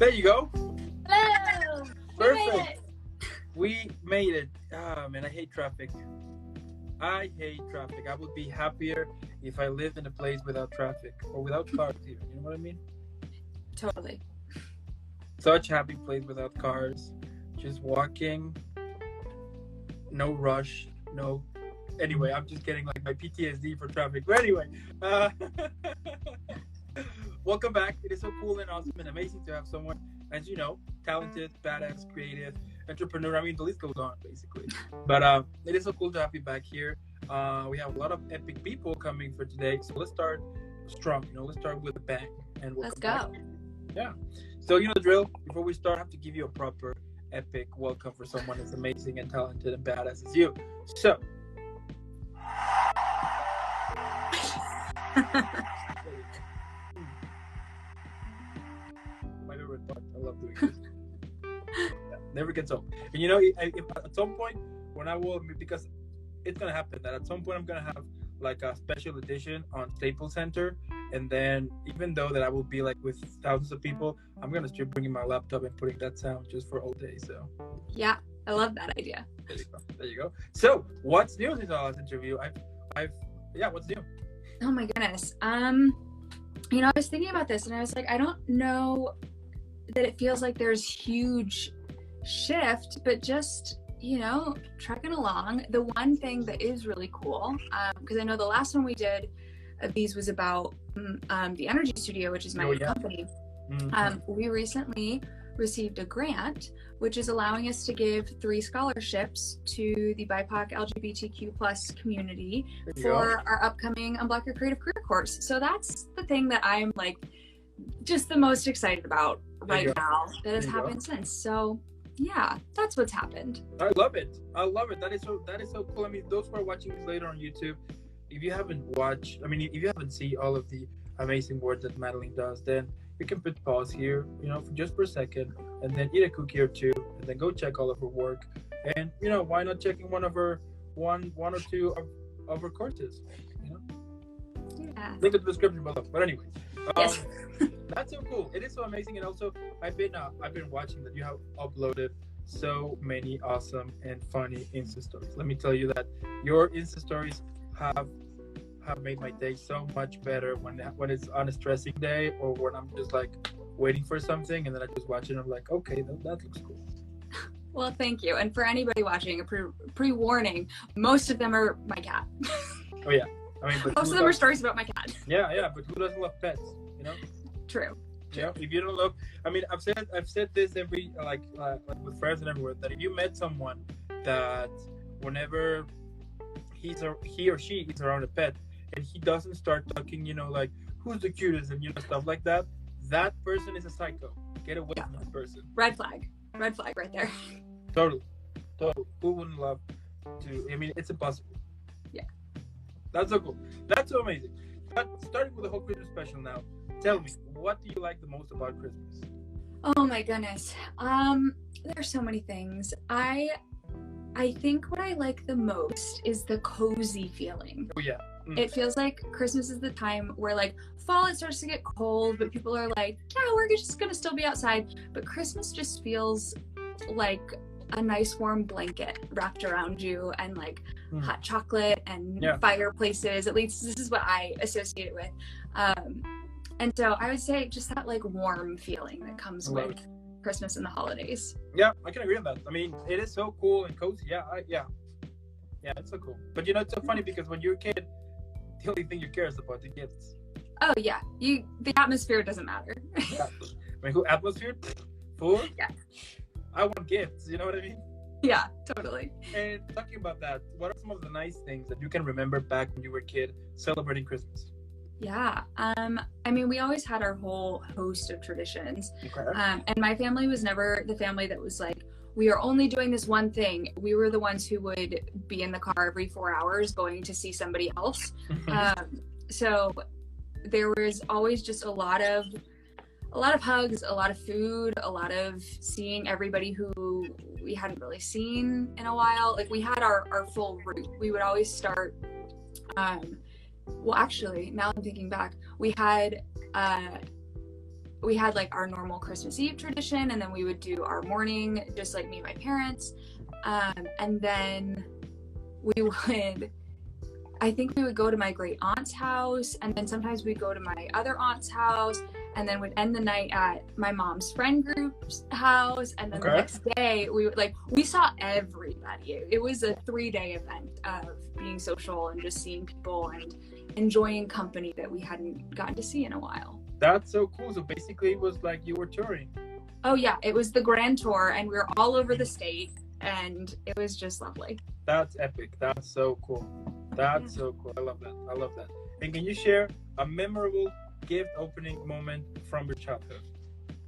There you go. Hello. Perfect. We made it. Ah, man, I hate traffic. I hate traffic. I would be happier if I lived in a place without traffic or without cars even. You know what I mean? Totally. Such happy place without cars. Just walking. No rush. No. Anyway, I'm just getting like my PTSD for traffic. But anyway, welcome back. It is so cool and awesome and amazing to have someone, as you know, talented, badass, creative, entrepreneur. I mean, the list goes on, basically. But it is so cool to have you back here. We have a lot of epic people coming for today. So let's start strong. Let's start with a bang. And let's go. Back. Yeah. So you know the drill. Before we start, I have to give you a proper epic welcome for someone as amazing and talented and badass as you. So. My favorite part. I love doing this. Yeah, never gets old. And if at some point when I will, because it's gonna happen that at some point I'm gonna have like a special edition on Staples Center, and then even though that I will be like with thousands of people, I'm gonna start bringing my laptop and putting that sound just for all day. So yeah, I love that idea. There you go. So what's new since our last interview? What's new? Oh my goodness. I was thinking about this and I was like, I don't know that it feels like there's huge shift, but just, trucking along. The one thing that is really cool, because I know the last one we did of these was about the.energy.studio, which is my company. Mm-hmm. We recently received a grant, which is allowing us to give 3 scholarships to the BIPOC LGBTQ plus community for our upcoming Unblock Your Creative Career course. So that's the thing that I'm like just the most excited about right now that has happened since. So yeah, that's what's happened. I love it. That is so cool. I mean, those who are watching this later on YouTube, if you haven't seen all of the amazing work that Madeleine does, then you can put pause here, for a second, and then eat a cookie or two, and then go check all of her work. And why not checking one or two of her courses? Yeah. Link in the description below. But anyway, yes. That's so cool. It is so amazing, and also I've been watching that you have uploaded so many awesome and funny Insta stories. Let me tell you that your Insta stories have made my day so much better when it's on a stressing day, or when I'm just like waiting for something and then I just watch it and I'm like, okay, that looks cool. Well, thank you. And for anybody watching, a pre-warning, most of them are my cat. Oh yeah, but most of them are stories about my cat. Yeah, but who doesn't love pets? True. If you don't love, I've said this every like with friends and everywhere, that if you met someone that whenever he or she is around a pet and he doesn't start talking, like who's the cutest and stuff like that, that person is a psycho. Get away from that person. Red flag right there. Totally. Who wouldn't love to? It's impossible. Yeah. That's so cool. That's so amazing. But starting with the whole Christmas special now, tell me, what do you like the most about Christmas? Oh my goodness. There's so many things. I think what I like the most is the cozy feeling. Oh yeah. It feels like Christmas is the time where like fall, it starts to get cold, but people are like, yeah, we're just gonna still be outside. But Christmas just feels like a nice warm blanket wrapped around you, and like hot chocolate and fireplaces. At least this is what I associate it with. And so I would say just that like warm feeling that comes with Christmas and the holidays. Yeah, I can agree on that. It is so cool and cozy. Yeah, it's so cool. But it's so funny because when you're a kid, the only thing you care is about the gifts. Oh yeah, the atmosphere doesn't matter. Yeah. Who atmosphere? Food? Yeah. I want gifts. You know what I mean? Yeah, totally. And talking about that, what are some of the nice things that you can remember back when you were a kid celebrating Christmas? Yeah. We always had our whole host of traditions. Okay. And my family was never the family that was like, we are only doing this one thing. We were the ones who would be in the car every 4 hours going to see somebody else. So there was always just a lot of hugs, a lot of food, a lot of seeing everybody who we hadn't really seen in a while. Like we had our full route. We would always start, well, actually, now I'm thinking back, we had we had like our normal Christmas Eve tradition, and then we would do our morning, just like me and my parents. And then I think we would go to my great aunt's house, and then sometimes we'd go to my other aunt's house, and then we'd end the night at my mom's friend group's house. And then the next day we saw everybody. It was a 3-day event of being social and just seeing people and enjoying company that we hadn't gotten to see in a while. That's so cool. So basically it was like you were touring. Oh yeah, it was the grand tour, and we were all over the state, and it was just lovely. That's epic. That's so cool. That's so cool. I love that. And can you share a memorable gift opening moment from your childhood?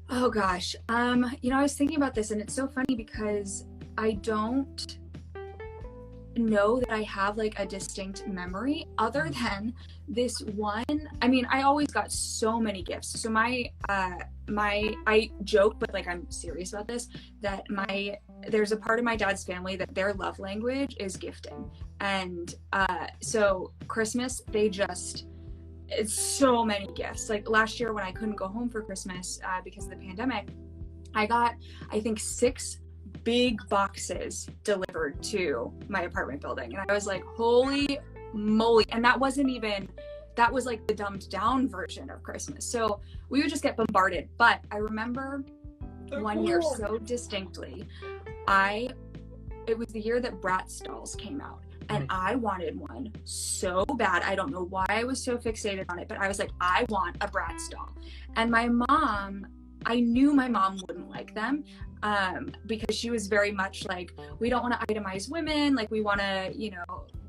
Oh gosh. I was thinking about this, and it's so funny because I don't know that I have like a distinct memory other than this one. I mean, I always got so many gifts. So I joke, but like I'm serious about this, that there's a part of my dad's family that their love language is gifting. And so Christmas, it's so many gifts. Like last year when I couldn't go home for Christmas because of the pandemic, I got, I think, 6 big boxes delivered to my apartment building. And I was like, holy moly. And that was like the dumbed down version of Christmas. So we would just get bombarded. But I remember one year so distinctly, it was the year that Bratz dolls came out. And I wanted one so bad. I don't know why I was so fixated on it, but I was like, I want a Bratz doll. And my mom, I knew my mom wouldn't like them because she was very much like, we don't want to itemize women. Like we want to,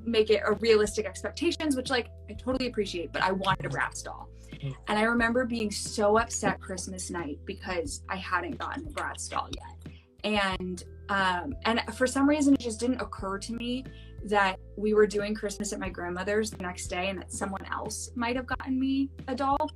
make it a realistic expectations, which like I totally appreciate, but I wanted a Bratz doll. And I remember being so upset Christmas night because I hadn't gotten a Bratz doll yet. And for some reason, it just didn't occur to me that we were doing Christmas at my grandmother's the next day and that someone else might have gotten me a doll.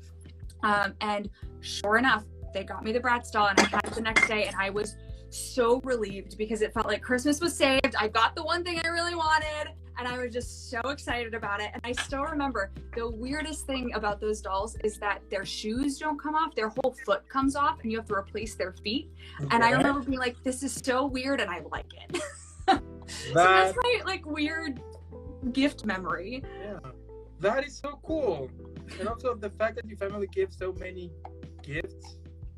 And sure enough, they got me the Bratz doll, and I had it the next day, and I was so relieved because it felt like Christmas was saved. I got the one thing I really wanted, and I was just so excited about it. And I still remember the weirdest thing about those dolls is that their shoes don't come off, their whole foot comes off, and you have to replace their feet. And I remember being like, this is so weird, and I like it. So that's my like weird gift memory. Yeah, that is so cool. And also the fact that your family gives so many gifts.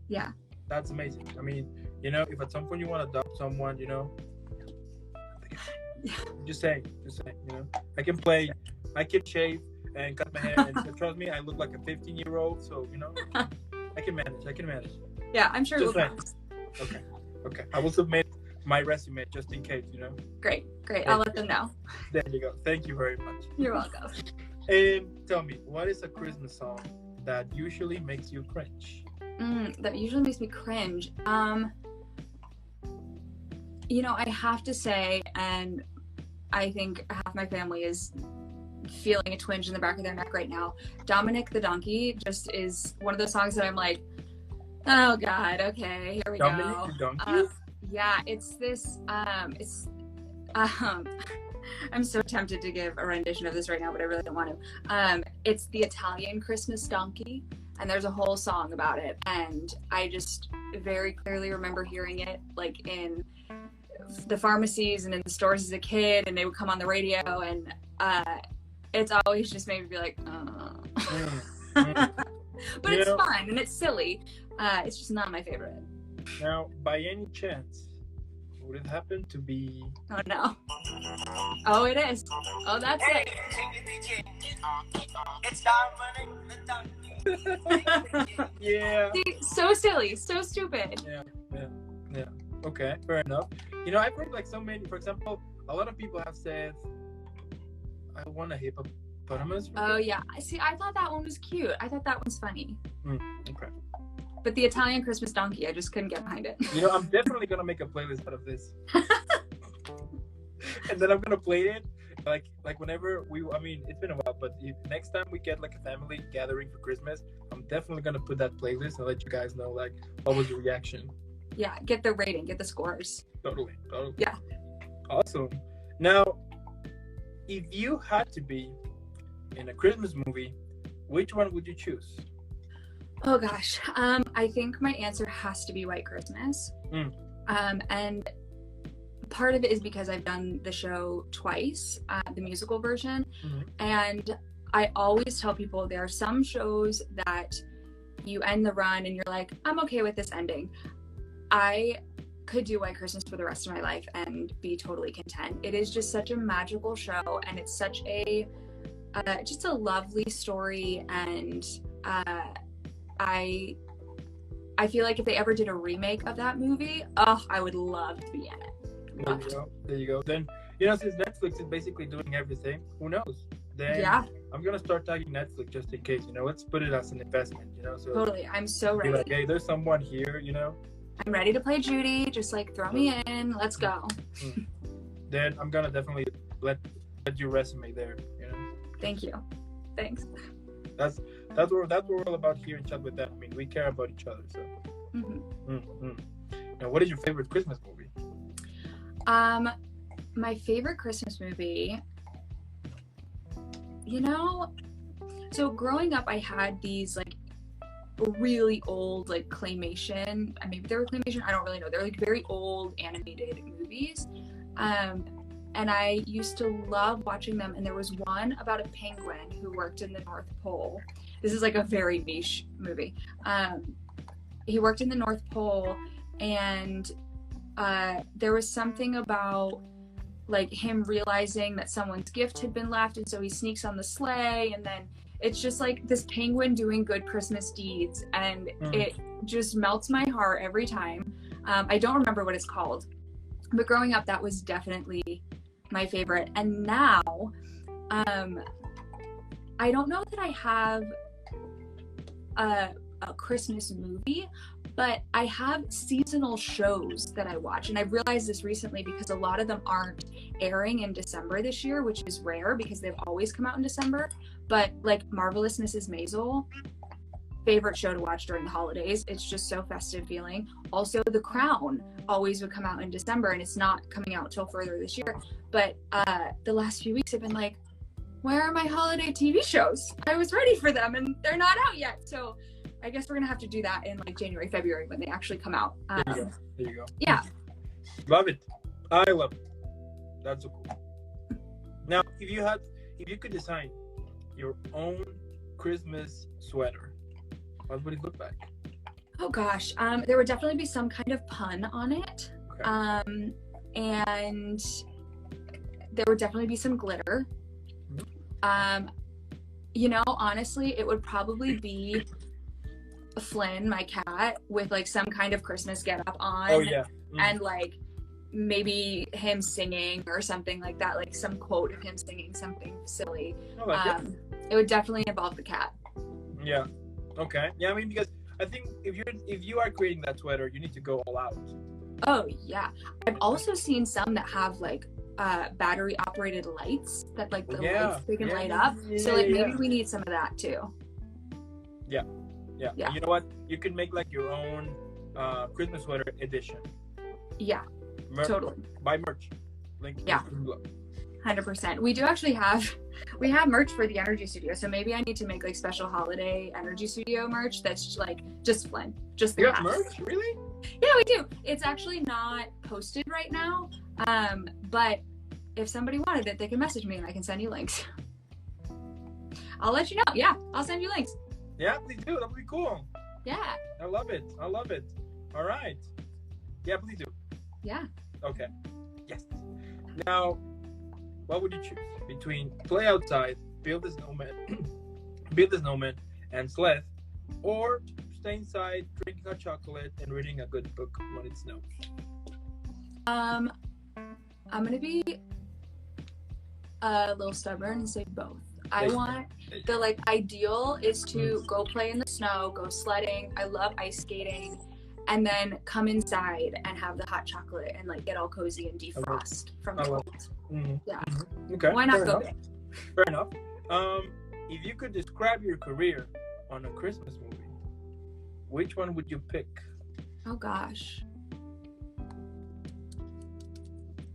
Yeah, that's amazing. I mean, if at some point you want to adopt someone, just say, I can play, I can shave and cut my hair, and trust me, I look like a 15-year-old, so I can manage. Yeah, I'm sure it'll come. Okay. I will submit my resume just in case, Great. I'll let them know. There you go. Thank you very much. You're welcome. And tell me, what is a Christmas song that usually makes you cringe? That usually makes me cringe. I have to say, and I think half my family is feeling a twinge in the back of their neck right now. Dominic the Donkey just is one of those songs that I'm like, oh God, okay, here we Dominic go. The Donkey? Yeah, it's this, I'm so tempted to give a rendition of this right now, but I really don't want to. It's the Italian Christmas Donkey, and there's a whole song about it. And I just very clearly remember hearing it like in the pharmacies and in the stores as a kid, and they would come on the radio, and it's always just made me be like, but it's fun and it's silly. It's just not my favorite. Now, by any chance, would it happen to be... Oh, no. Oh, it is. Oh, that's it. Yeah. See, so silly, so stupid. Yeah. Okay, fair enough. I've heard like so many, for example, a lot of people have said, I want a hippopotamus. Oh, yeah. See, I thought that one was cute. I thought that one's funny. Okay. But the Italian Christmas Donkey, I just couldn't get behind it. I'm definitely going to make a playlist out of this. And then I'm going to play it like whenever it's been a while, but next time we get like a family gathering for Christmas, I'm definitely going to put that playlist and let you guys know like what was the reaction. Yeah, get the rating, get the scores. Totally. Yeah. Awesome. Now, if you had to be in a Christmas movie, which one would you choose? Oh gosh. I think my answer has to be White Christmas. And part of it is because I've done the show twice, the musical version. And I always tell people there are some shows that you end the run and you're like, I'm okay with this ending. I could do White Christmas for the rest of my life and be totally content. It is just such a magical show, and it's such a just a lovely story, and I feel like if they ever did a remake of that movie, I would love to be in it. There you go. Then, since Netflix is basically doing everything, who knows? Then I'm going to start tagging Netflix just in case, let's put it as an investment, so totally. I'm so ready. Like, hey, there's someone here, I'm ready to play Judy. Just like throw me in. Let's go. Then I'm going to definitely let your resume there, Thank you. Thanks. That's what we're all about here in Chat with Them. I mean, we care about each other, so. Now, what is your favorite Christmas movie? My favorite Christmas movie, so growing up I had these like really old like claymation, maybe they were claymation, I don't really know, they're like very old animated movies, and I used to love watching them, and there was one about a penguin who worked in the North Pole. This is like a very niche movie. He worked in the North Pole, and there was something about like him realizing that someone's gift had been left, and so he sneaks on the sleigh, and then it's just like this penguin doing good Christmas deeds, and it just melts my heart every time. I don't remember what it's called, but growing up that was definitely my favorite. And now I don't know that I have a Christmas movie, but I have seasonal shows that I watch, and I've realized this recently because a lot of them aren't airing in December this year, which is rare because they've always come out in December. But like Marvelous Mrs. Maisel, favorite show to watch during the holidays. It's just so festive feeling. Also, The Crown always would come out in December, and it's not coming out till further this year. But the last few weeks have been like, where are my holiday TV shows? I was ready for them and they're not out yet. So I guess we're gonna have to do that in like January, February when they actually come out. There you go. Yeah. Love it. I love it. That's so cool. Now, if you could design your own Christmas sweater, what would it look like? Oh gosh, there would definitely be some kind of pun on it. Okay. And there would definitely be some glitter. Honestly, it would probably be Flynn, my cat, with like some kind of Christmas getup on. Oh yeah. And like maybe him singing or something like that, like some quote of him singing something silly. It would definitely involve the cat. Yeah. Okay. Yeah, I mean, because I think if you are creating that sweater, you need to go all out. Oh yeah. I've also seen some that have like battery operated lights that like the lights they can light up. So like maybe we need some of that too. Yeah. And you know what? You can make like your own Christmas sweater edition. Yeah. Totally. Buy merch. Link. Yeah. 100%. We do actually have merch for the Energy Studio, so maybe I need to make like special holiday Energy Studio merch that's like just Flynn, just the You have merch? Really? Yeah, we do. It's actually not posted right now, but if somebody wanted it, they can message me and I can send you links. I'll let you know. Yeah, I'll send you links. Yeah, please do. That would be cool. Yeah. I love it. All right. Yeah, please do. Yeah. Okay. Yes. Now, what would you choose between play outside, build a snowman, and sled, or stay inside, drinking hot chocolate, and reading a good book when it snows? I'm gonna be a little stubborn and say both. I want the like ideal is to go play in the snow, go sledding. I love ice skating, and then come inside and have the hot chocolate and like get all cozy and defrost from the cold. Yeah. Okay. Why not go big? Fair enough. If you could describe your career on a Christmas movie, which one would you pick? Oh gosh.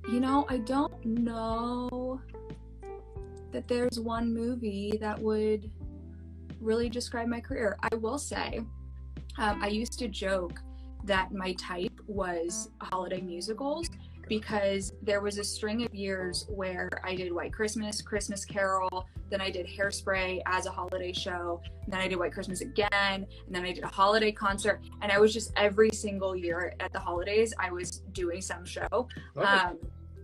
I don't know that there's one movie that would really describe my career. I will say, I used to joke that my type was holiday musicals, because there was a string of years where I did White Christmas, Christmas Carol, then I did Hairspray as a holiday show, and then I did White Christmas again, and then I did a holiday concert, and I was just every single year at the holidays, I was doing some show.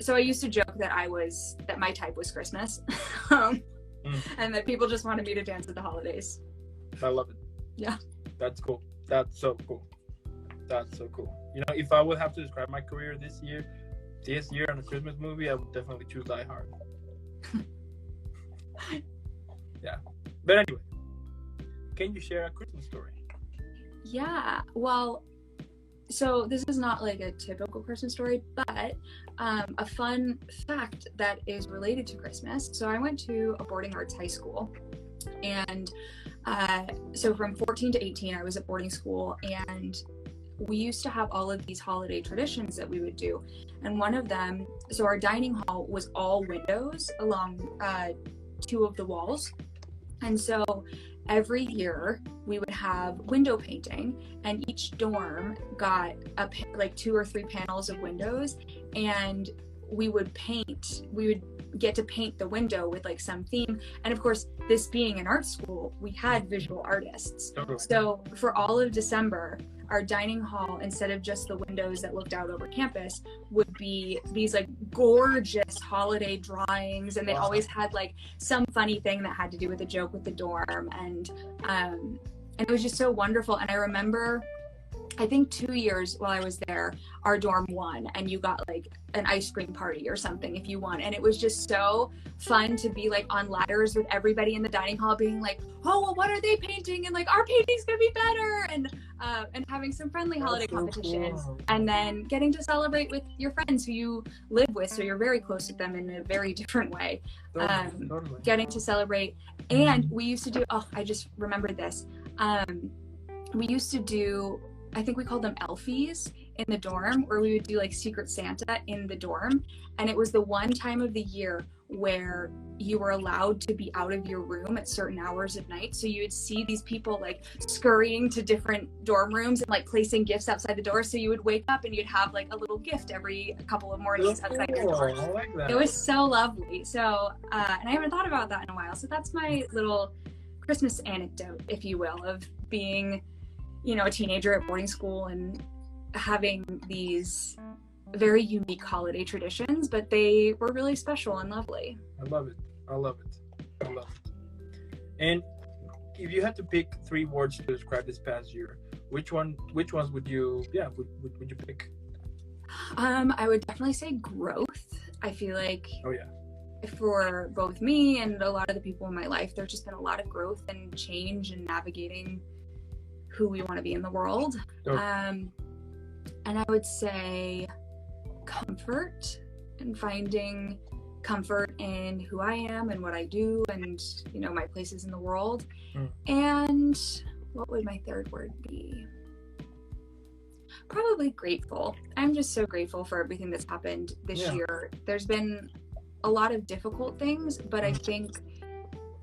So I used to joke that my type was Christmas, and that people just wanted me to dance at the holidays. I love it. Yeah. That's cool. That's so cool. That's so cool. You know, if I would have to describe my career this year on a Christmas movie, I would definitely choose Die Hard. Yeah. But anyway, can you share a Christmas story? Yeah. Well, so this is not like a typical Christmas story, but a fun fact that is related to Christmas. So I went to a boarding arts high school, and so from 14 to 18, I was at boarding school, and we used to have all of these holiday traditions that we would do. And one of them, so our dining hall was all windows along two of the walls. And so every year we would have window painting, and each dorm got like 2 or 3 panels of windows, and we would get to paint the window with like some theme. And of course, this being an art school, we had visual artists. So for all of December, our dining hall, instead of just the windows that looked out over campus, would be these like gorgeous holiday drawings, and they always had like some funny thing that had to do with a joke with the dorm, and it was just so wonderful. And I remember, I think 2 years while I was there, our dorm won, and you got like an ice cream party or something if you won. And it was just so fun to be like on ladders with everybody in the dining hall being like, oh, well, what are they painting? And like, our painting's gonna be better. And having some friendly holiday competitions, and then getting to celebrate with your friends who you live with, so you're very close with them in a very different way. Getting to celebrate. And we used to do, I just remembered this. We used to do, I think we called them Elfies in the dorm, where we would do like Secret Santa in the dorm. And it was the one time of the year where you were allowed to be out of your room at certain hours of night. So you would see these people like scurrying to different dorm rooms and like placing gifts outside the door. So you would wake up and you'd have like a little gift every couple of mornings outside your door. I like that. It was so lovely. So, and I haven't thought about that in a while. So that's my little Christmas anecdote, if you will, of being, you know, a teenager at boarding school and having these very unique holiday traditions, but they were really special and lovely. I love it. I love it. I love it. And if you had to pick 3 words to describe this past year, which ones would you would you pick? I would definitely say growth. I feel like for both me and a lot of the people in my life, there's just been a lot of growth and change and navigating who we want to be in the world. And I would say comfort, and finding comfort in who I am and what I do, and, you know, my places in the world. And what would my 3rd word be? Probably grateful. I'm just so grateful for everything that's happened this year. There's been a lot of difficult things, but I think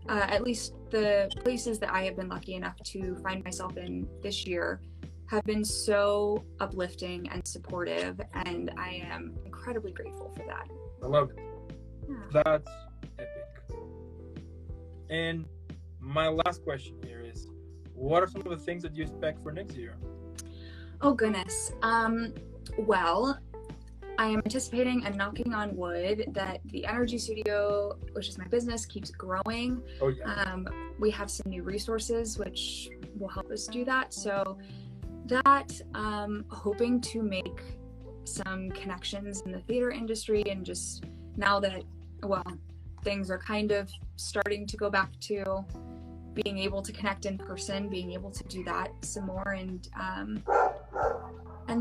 at least the places that I have been lucky enough to find myself in this year have been so uplifting and supportive, and I am incredibly grateful for that. I love it. Yeah. That's epic. And my last question here is, what are some of the things that you expect for next year? Oh goodness. Well, I am anticipating and knocking on wood that the Energy Studio, which is my business, keeps growing. We have some new resources which will help us do that. So that, hoping to make some connections in the theater industry, and just now that, well, things are kind of starting to go back to being able to connect in person, being able to do that some more, and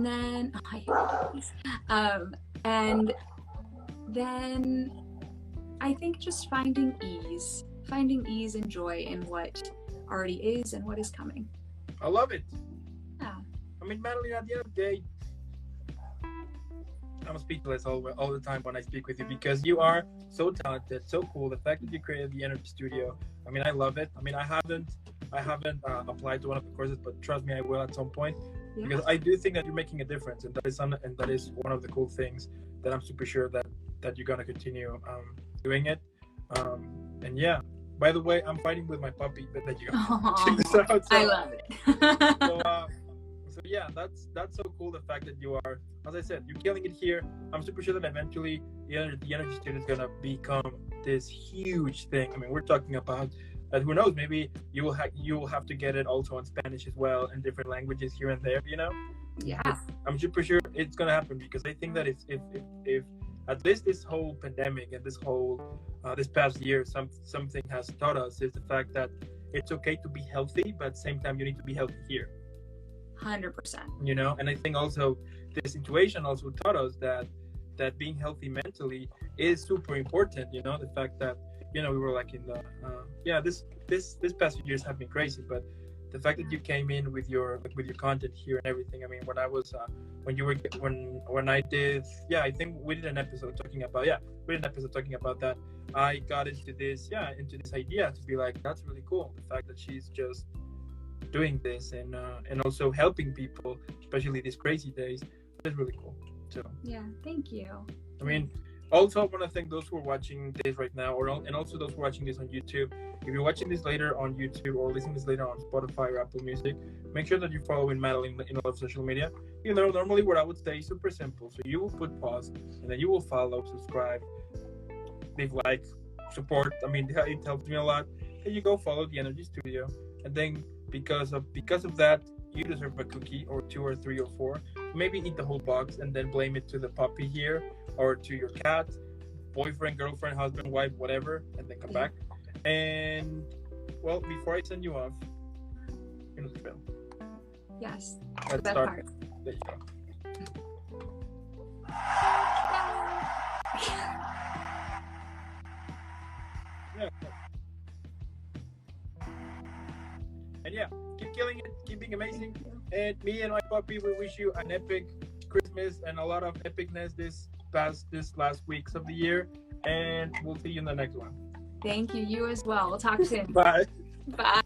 then and then I think just finding ease and joy in what already is and what is coming. I love it. Yeah. I mean, Madeleine, at the end of the day, I'm speechless all the time when I speak with you, because you are so talented, so cool. The fact that you created the Energy Studio, I mean, I love it. I mean, I haven't I haven't applied to one of the courses, but trust me, I will at some point. Yeah. Because I do think that you're making a difference, and that is one of the cool things that I'm super sure that you're gonna continue doing it. And yeah, by the way, I'm fighting with my puppy, but that you gotta check this out. So, I love it. so yeah, that's so cool. The fact that you are, as I said, you're killing it here. I'm super sure that eventually the energy studio is gonna become this huge thing. I mean, we're talking about. And who knows? Maybe you will have to get it also in Spanish as well, and different languages here and there. You know. Yeah. I'm super sure it's gonna happen, because I think that if at least this whole pandemic and this whole this past year, something has taught us is the fact that it's okay to be healthy, but at the same time you need to be healthy here. 100%. You know, and I think also this situation also taught us that being healthy mentally is super important. You know, the fact that we were like in the this past few years have been crazy, but the fact that you came in with your content here and everything. I mean, when I was when I did, I think we did an episode talking about that. I got into this idea to be like, that's really cool. The fact that she's just doing this and also helping people, especially these crazy days, is really cool. So yeah, thank you. I mean, also I want to thank those who are watching this right now, and also those who are watching this on YouTube. If you're watching this later on YouTube or listening to this later on Spotify or Apple Music, make sure that you're following Madeleine in all of social media. You know, normally what I would say is super simple. So you will put pause, and then you will follow, subscribe, leave like, support. I mean, it helps me a lot. And you go follow the Energy Studio, and then because of that, you deserve a cookie or 2 or 3 or 4. Maybe eat the whole box and then blame it to the puppy here or to your cat, boyfriend, girlfriend, husband, wife, whatever, and then come back. And well, before I send you off, you know the drill. Yes. Let's that start. Part. There you go. Yeah. And yeah, keep killing it, keep being amazing. And me and my puppy, we wish you an epic Christmas and a lot of epicness this last weeks of the year. And we'll see you in the next one. Thank you. You as well. We'll talk soon. Bye. Bye.